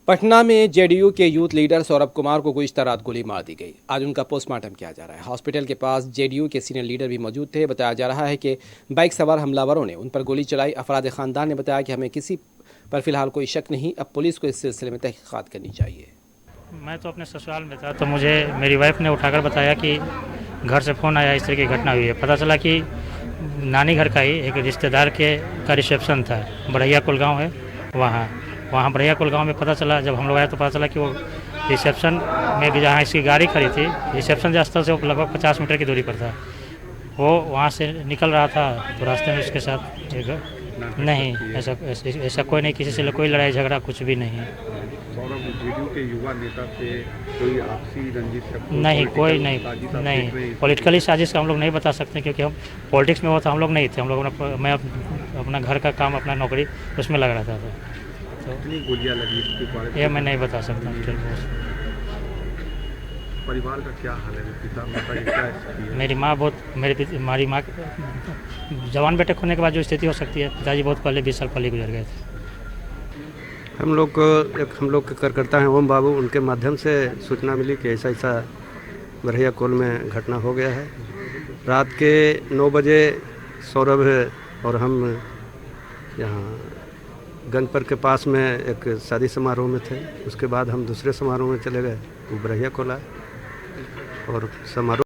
पटना में जेडीयू के youth leader Saurabh Kumar को गुज़िश्ता रात गोली मार दी गई। आज उनका पोस्टमार्टम किया जा रहा है। हॉस्पिटल के पास जेडीयू के सीनियर लीडर भी मौजूद थे। बताया जा रहा है कि बाइक सवार हमलावरों ने उन पर गोली चलाई। अफराद ख़ानदान ने बताया कि हमें किसी पर फिलहाल कोई शक नहीं, अब पुलिस को इस सिलसिले में तहकीक़ात करनी चाहिए। मैं तो अपने ससुराल में था, तो मुझे मेरी वाइफ ने उठाकर बताया कि घर से फ़ोन आया, इस तरह की घटना हुई है। पता चला कि नानी घर का ही एक रिश्तेदार का रिसेप्शन था, बढ़ैया कुल गाँव है वहाँ बढ़ैया कुल गाँव में पता चला, जब हम लोग आए तो पता चला कि वो रिसेप्शन में जहाँ इसकी गाड़ी खड़ी थी, रिसेप्शन स्थल से वो लगभग 50 मीटर की दूरी पर था। वो वहाँ से निकल रहा था तो रास्ते में उसके साथ नहीं, ऐसा कोई नहीं, किसी से कोई लड़ाई झगड़ा कुछ भी नहीं। सौरभ जेडीयू के युवा नेता से कोई आपसी रंजिश नहीं, कोई नहीं पॉलिटिकली साजिश का हम लोग नहीं बता सकते, क्योंकि हम पॉलिटिक्स में हो तो हम लोग नहीं थे। हम लोग मैं अपना घर का काम, अपना नौकरी उसमें लग रहा था। तो कितनी गोलियां लगी इसके बारे में ये मैं नहीं बता सकता। परिवार का क्या हाल है? पिता माता की क्या स्थिति है? हमारी माँ जवान बेटे होने के बाद जो स्थिति हो सकती है, पिताजी बहुत पहले 20 साल पहले गुजर गए थे। हम लोग के कार्यकर्ता हैं ओम बाबू, उनके माध्यम से सूचना मिली कि ऐसा बढ़ैया कोल में घटना हो गया है। रात के 9 बजे सौरभ और हम यहाँ गंजपर के पास में एक शादी समारोह में थे। उसके बाद हम दूसरे समारोह में चले गए। वो बढ़ैया कोल आए और समारोह